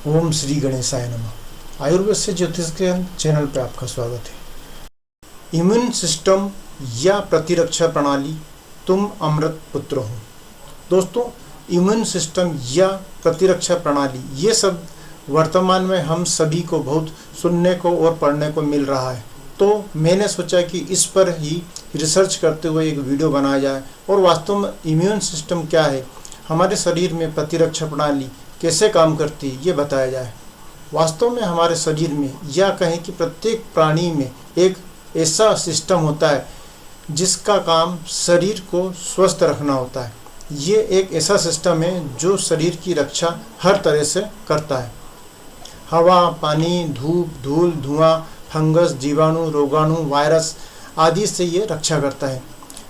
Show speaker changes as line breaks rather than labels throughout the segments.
ओम श्री गणेशाय नमः। आयुर्वेद से ज्योतिष के चैनल पर आपका स्वागत है। इम्यून सिस्टम या प्रतिरक्षा प्रणाली, तुम अमृत पुत्र हो। दोस्तों, इम्यून सिस्टम या प्रतिरक्षा प्रणाली, ये सब वर्तमान में हम सभी को बहुत सुनने को और पढ़ने को मिल रहा है। तो मैंने सोचा कि इस पर ही रिसर्च करते हुए एक वीडियो बनाया जाए और वास्तव में इम्यून सिस्टम क्या है, हमारे शरीर में प्रतिरक्षा प्रणाली कैसे काम करती है, ये बताया जाए। वास्तव में हमारे शरीर में या कहें कि प्रत्येक प्राणी में एक ऐसा सिस्टम होता है जिसका काम शरीर को स्वस्थ रखना होता है। ये एक ऐसा सिस्टम है जो शरीर की रक्षा हर तरह से करता है। हवा, पानी, धूप, धूल, धुआं, फंगस, जीवाणु, रोगाणु, वायरस आदि से ये रक्षा करता है।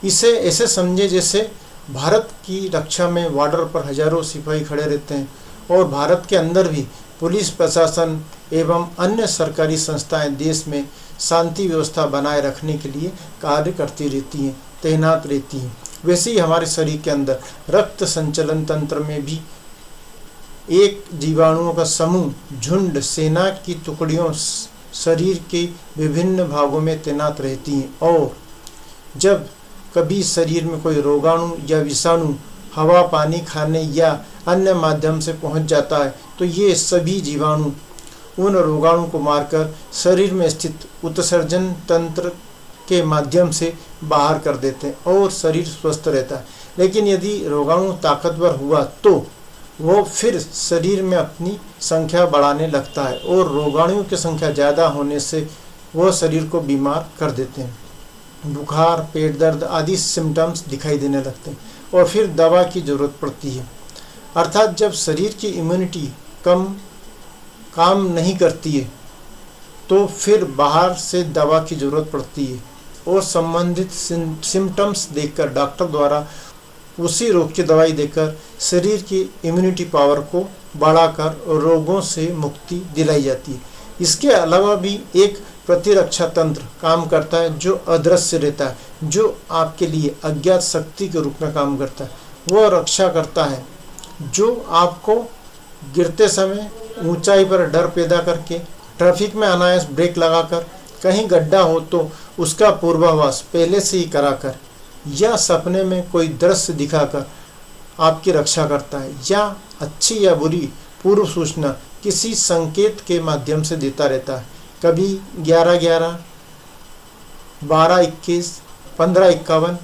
इसे ऐसे समझे जैसे भारत की रक्षा में बॉर्डर पर हजारों सिपाही खड़े रहते हैं और भारत के अंदर भी पुलिस प्रशासन एवं अन्य सरकारी संस्थाएं देश में शांति व्यवस्था बनाए रखने के लिए कार्य करती रहती हैं, तैनात रहती हैं। वैसे ही हमारे शरीर के अंदर रक्त संचलन तंत्र में भी एक जीवाणुओं का समूह, झुंड, सेना की टुकड़ियों शरीर के विभिन्न भागों में तैनात रहती हैं और जब कभी शरीर में कोई रोगाणु या विषाणु हवा, पानी, खाने या अन्य माध्यम से पहुंच जाता है तो ये सभी जीवाणु उन रोगाणु को मारकर शरीर में स्थित उत्सर्जन तंत्र के माध्यम से बाहर कर देते हैं और शरीर स्वस्थ रहता है। लेकिन यदि रोगाणु ताकतवर हुआ तो वो फिर शरीर में अपनी संख्या बढ़ाने लगता है और रोगाणुओं की संख्या ज़्यादा होने से वह शरीर को बीमार कर देते हैं। बुखार, पेट दर्द आदि सिम्टम्स दिखाई देने लगते हैं और फिर दवा की ज़रूरत पड़ती है। अर्थात जब शरीर की इम्यूनिटी काम नहीं करती है तो फिर बाहर से दवा की ज़रूरत पड़ती है और संबंधित सिम्टम्स देखकर डॉक्टर द्वारा उसी रोग की दवाई देकर शरीर की इम्यूनिटी पावर को बढ़ाकर रोगों से मुक्ति दिलाई जाती है। इसके अलावा भी एक प्रतिरक्षा तंत्र काम करता है जो अदृश्य रहता है, जो आपके लिए अज्ञात शक्ति के रूप में काम करता है। वह रक्षा करता है जो आपको गिरते समय ऊंचाई पर डर पैदा करके, ट्रैफिक में अनायास ब्रेक लगाकर, कहीं गड्ढा हो तो उसका पूर्वाभास पहले से ही कराकर या सपने में कोई दृश्य दिखाकर आपकी रक्षा करता है या अच्छी या बुरी पूर्व सूचना किसी संकेत के माध्यम से देता रहता है। कभी 11-11, 12-21, 15-51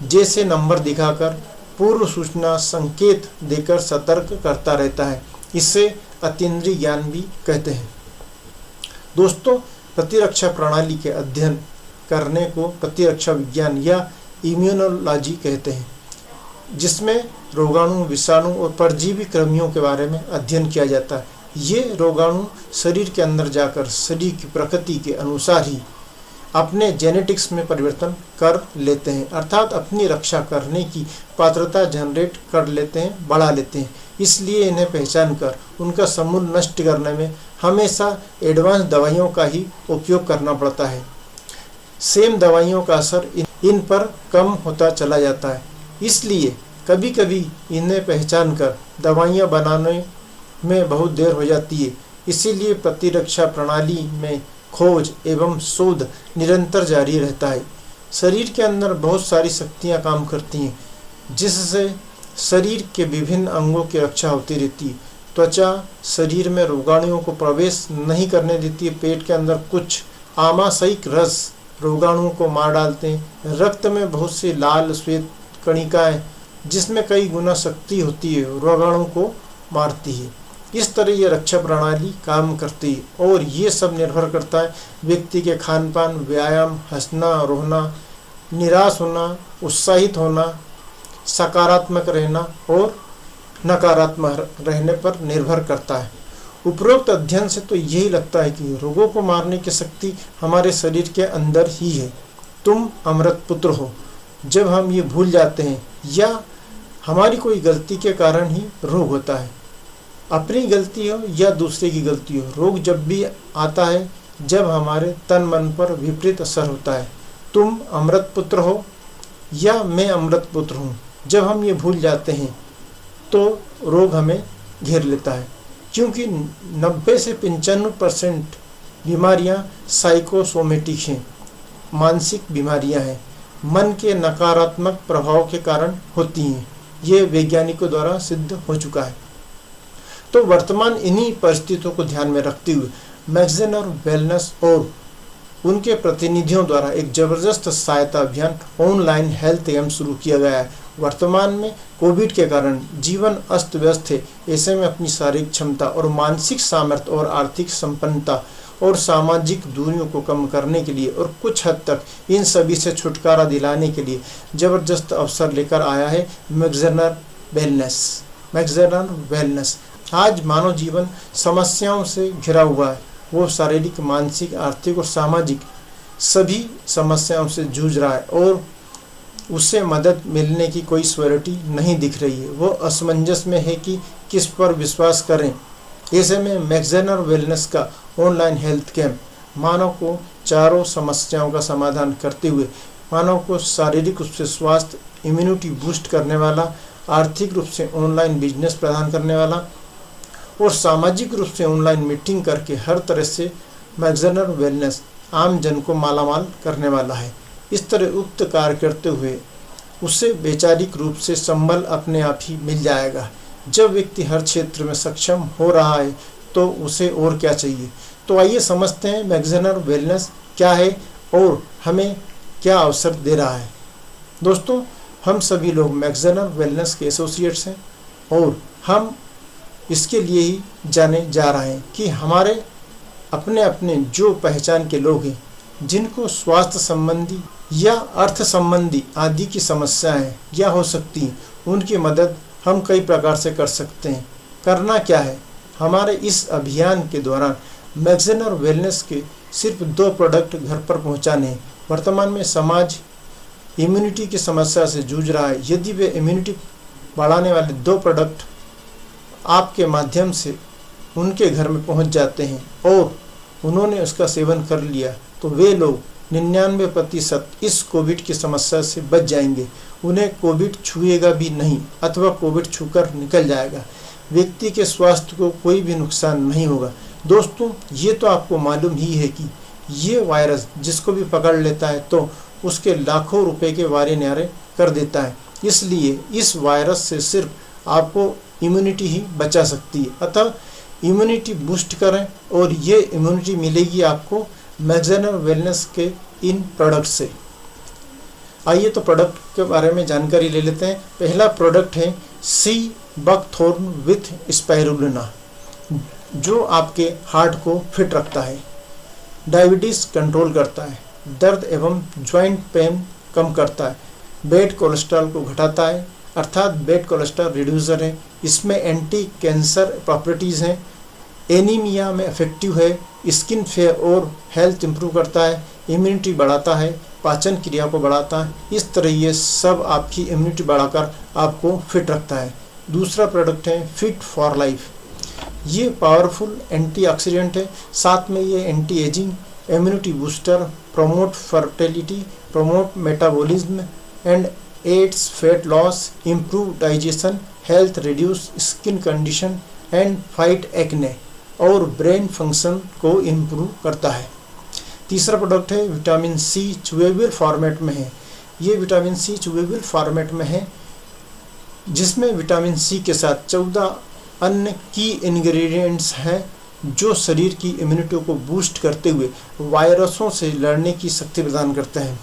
जैसे नंबर दिखाकर पूर्व सूचना संकेत देकर सतर्क करता रहता है। इसे अतीन्द्रिय ज्ञान भी कहते हैं। दोस्तों, प्रतिरक्षा प्रणाली के अध्ययन करने को प्रतिरक्षा विज्ञान या इम्यूनोलॉजी कहते हैं, जिसमें रोगाणु, विषाणु और परजीवी कृमियों के बारे में अध्ययन किया जाता है। ये रोगाणु शरीर के अंदर जाकर शरीर की प्रकृति के अनुसार ही अपने जेनेटिक्स में परिवर्तन कर लेते हैं, अर्थात अपनी रक्षा करने की पात्रता जनरेट कर लेते हैं, बढ़ा लेते हैं। इसलिए इन्हें पहचान कर उनका समूल नष्ट करने में हमेशा एडवांस दवाइयों का ही उपयोग करना पड़ता है। सेम दवाइयों का असर इन पर कम होता चला जाता है। इसलिए कभी कभी इन्हें पहचान कर दवाइयाँ बनाने में बहुत देर हो जाती है। इसीलिए प्रतिरक्षा प्रणाली में खोज एवं शोध निरंतर जारी रहता है। शरीर के अंदर बहुत सारी शक्तियाँ काम करती हैं जिससे शरीर के विभिन्न अंगों की रक्षा होती रहती है। त्वचा शरीर में रोगाणुओं को प्रवेश नहीं करने देती है। पेट के अंदर कुछ आमाशयिक रस रोगाणुओं को मार डालते हैं। रक्त में बहुत सी लाल श्वेत कणिकाएँ जिसमें कई गुना शक्ति होती है रोगाणुओं को मारती है। इस तरह ये रक्षा प्रणाली काम करती है और ये सब निर्भर करता है व्यक्ति के खान पान, व्यायाम, हंसना, रोना, निराश होना, उत्साहित होना, सकारात्मक रहना और नकारात्मक रहने पर निर्भर करता है। उपरोक्त अध्ययन से तो यही लगता है कि रोगों को मारने की शक्ति हमारे शरीर के अंदर ही है। तुम अमृत पुत्र हो। जब हम ये भूल जाते हैं या हमारी कोई गलती के कारण ही रोग होता है, अपनी गलती हो या दूसरे की गलती हो, रोग जब भी आता है जब हमारे तन मन पर विपरीत असर होता है। तुम अमृत पुत्र हो या मैं अमृत पुत्र हूँ, जब हम ये भूल जाते हैं तो रोग हमें घेर लेता है। क्योंकि 90 से 95% बीमारियां साइकोसोमेटिक हैं, मानसिक बीमारियां हैं, मन के नकारात्मक प्रभाव के कारण होती हैं। ये वैज्ञानिकों द्वारा सिद्ध हो चुका है। तो वर्तमान इन्हीं परिस्थितियों को ध्यान में रखते हुए मैगजीनर वेलनेस और उनके प्रतिनिधियों द्वारा एक जबरदस्त सहायता अभियान ऑनलाइन हेल्थ एम शुरू किया गया है। वर्तमान में कोविड के कारण जीवन अस्त व्यस्त है। ऐसे में अपनी शारीरिक क्षमता और मानसिक सामर्थ्य और आर्थिक संपन्नता और सामाजिक दूरियों को कम करने के लिए और कुछ हद तक इन सभी से छुटकारा दिलाने के लिए जबरदस्त अवसर लेकर आया है मैगजीनर वेलनेस। आज मानव जीवन समस्याओं से घिरा हुआ है। वो शारीरिक, मानसिक, आर्थिक और सामाजिक सभी समस्याओं से जूझ रहा है और उससे मदद मिलने की कोई श्योरिटी नहीं दिख रही है। वो असमंजस में है कि किस पर विश्वास करें। ऐसे में मैगजीनर वेलनेस का ऑनलाइन हेल्थ कैंप मानव को चारों समस्याओं का समाधान करते हुए मानव को शारीरिक रूप से स्वास्थ्य, इम्यूनिटी बूस्ट करने वाला, आर्थिक रूप से ऑनलाइन बिजनेस प्रदान करने वाला और सामाजिक रूप से ऑनलाइन मीटिंग करके हर तरह से मैगजीनर वेलनेस आम जन को मालामाल करने वाला है। इस तरह उक्त कार्य करते हुए उसे वैचारिक रूप से संबल अपने आप ही मिल जाएगा। जब व्यक्ति हर क्षेत्र में सक्षम हो रहा है तो उसे और क्या चाहिए। तो आइए समझते हैं मैगजीनर वेलनेस क्या है और हमें क्या अवसर दे रहा है। दोस्तों, हम सभी लोग मैगजीनर वेलनेस के एसोसिएट्स हैं और हम इसके लिए ही जाने जा रहे हैं कि हमारे अपने अपने जो पहचान के लोग हैं जिनको स्वास्थ्य संबंधी या अर्थ संबंधी आदि की समस्याएं या हो सकती हैं, उनकी मदद हम कई प्रकार से कर सकते हैं। करना क्या है, हमारे इस अभियान के दौरान मैगजीनर वेलनेस के सिर्फ 2 प्रोडक्ट घर पर पहुंचाने हैं। वर्तमान में समाज इम्यूनिटी की समस्या से जूझ रहा है। यदि वे इम्यूनिटी बढ़ाने वाले 2 प्रोडक्ट आपके माध्यम से उनके घर में पहुंच जाते हैं और उन्होंने उसका सेवन कर लिया तो वे लोग 99% इस कोविड की समस्या से बच जाएंगे। उन्हें कोविड छुएगा भी नहीं अथवा कोविड छूकर निकल जाएगा। व्यक्ति के स्वास्थ्य को कोई भी नुकसान नहीं होगा। दोस्तों, ये तो आपको मालूम ही है कि ये वायरस जिसको भी पकड़ लेता है तो उसके लाखों रुपए के वारे न्यारे कर देता है। इसलिए इस वायरस से सिर्फ आपको इम्यूनिटी ही बचा सकती है। अतः इम्यूनिटी बूस्ट करें और ये इम्यूनिटी मिलेगी आपको मैगजीनर वेलनेस के इन प्रोडक्ट से। आइए तो प्रोडक्ट के बारे में जानकारी ले लेते हैं। पहला प्रोडक्ट है सी बकथॉर्न विथ स्पाइरुलिना, जो आपके हार्ट को फिट रखता है, डायबिटीज कंट्रोल करता है, दर्द एवं ज्वाइंट पेन कम करता है, बैड कोलेस्ट्रॉल को घटाता है अर्थात बैड कोलेस्ट्रॉल रिड्यूसर है। इसमें एंटी कैंसर प्रॉपर्टीज़ हैं, एनीमिया में इफेक्टिव है, स्किन फेयर और हेल्थ इंप्रूव करता है, इम्यूनिटी बढ़ाता है, पाचन क्रिया को बढ़ाता है। इस तरह ये सब आपकी इम्यूनिटी बढ़ाकर आपको फिट रखता है। दूसरा प्रोडक्ट है फिट फॉर लाइफ। ये पावरफुल एंटीऑक्सीडेंट है, साथ में ये anti aging, immunity booster, promote fertility, promote metabolism and aids fat loss, improve digestion, health, reduce skin condition and fight acne और ब्रेन फंक्शन को इम्प्रूव करता है। तीसरा प्रोडक्ट है विटामिन सी, चूवेबल फॉर्मेट में है। ये विटामिन सी चूवेबल फॉर्मेट में है जिसमें विटामिन सी के साथ 14 अन्य की इंग्रेडिएंट्स हैं जो शरीर की इम्यूनिटी को बूस्ट करते हुए वायरसों से लड़ने की शक्ति प्रदान करते हैं।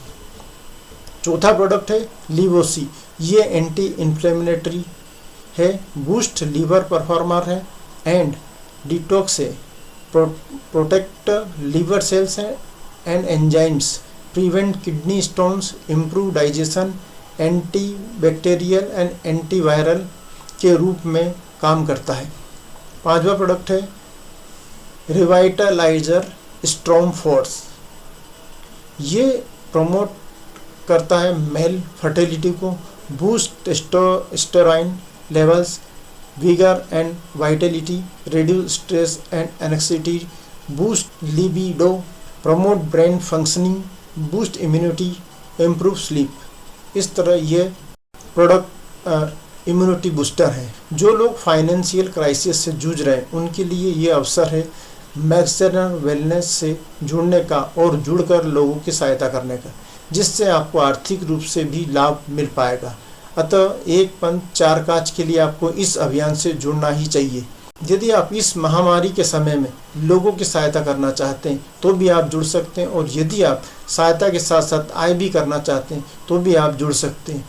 चौथा प्रोडक्ट है लिवोसी। ये एंटी इन्फ्लेमेटरी है, बूस्ट लीवर परफॉर्मर है एंड डिटॉक्स है, प्रोटेक्ट लीवर सेल्स है and enzymes, prevent kidney stones, improve digestion, anti bacterial and antiviral के रूप में काम करता है। पांचवा प्रोडक्ट है रिवाइटलाइजर स्ट्रॉन्ग फोर्स। ये प्रमोट करता है मेल फर्टिलिटी को, boost testosterone levels, vigour and Vitality, reduce stress and anxiety, boost libido, promote brain functioning, boost immunity, improve sleep. इस तरह ये प्रोडक्ट इम्यूनिटी बूस्टर है। जो लोग फाइनेंशियल क्राइसिस से जूझ रहे हैं उनके लिए ये अवसर है मैक्सवेनर वेलनेस से जुड़ने का और जुड़कर लोगों की सहायता करने का, जिससे आपको आर्थिक रूप से भी लाभ मिल पाएगा। अतः एक पंथ चार काज के लिए आपको इस अभियान से जुड़ना ही चाहिए। यदि आप इस महामारी के समय में लोगों की सहायता करना चाहते हैं तो भी आप जुड़ सकते हैं, और यदि आप सहायता के साथ साथ आय भी करना चाहते हैं तो भी आप जुड़ सकते हैं,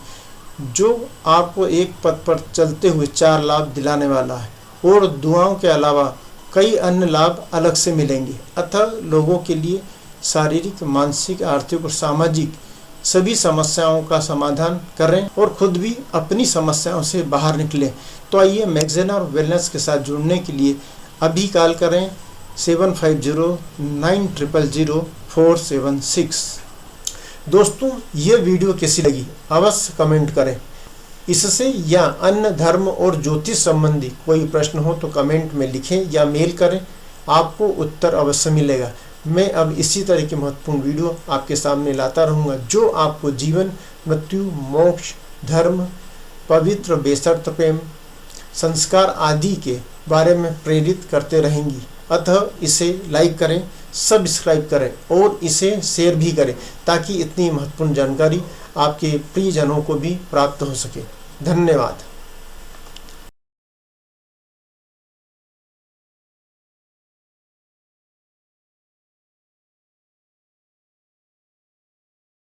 जो आपको एक पथ पर चलते हुए 4 लाभ दिलाने वाला है, और दुआओं के अलावा कई अन्य लाभ अलग से मिलेंगे। अतः लोगों के लिए शारीरिक, मानसिक, आर्थिक और सामाजिक सभी समस्याओं का समाधान करें और खुद भी अपनी समस्याओं से बाहर निकलें। तो आइए मैक्सवेनर वेलनेस के साथ जुड़ने के लिए अभी कॉल करें 7509000476। दोस्तों, ये वीडियो कैसी लगी अवश्य कमेंट करें। इससे या अन्य धर्म और ज्योतिष संबंधी कोई प्रश्न हो तो कमेंट में लिखें या मेल करें, आपको उत्तर अवश्य मिलेगा। मैं अब इसी तरह की महत्वपूर्ण वीडियो आपके सामने लाता रहूँगा, जो आपको जीवन, मृत्यु, मोक्ष, धर्म, पवित्र बेशर्त प्रेम, संस्कार आदि के बारे में प्रेरित करते रहेंगी। अतः इसे लाइक करें, सब्सक्राइब करें और इसे शेयर भी करें, ताकि इतनी महत्वपूर्ण जानकारी आपके प्रियजनों को भी प्राप्त हो सके। धन्यवाद।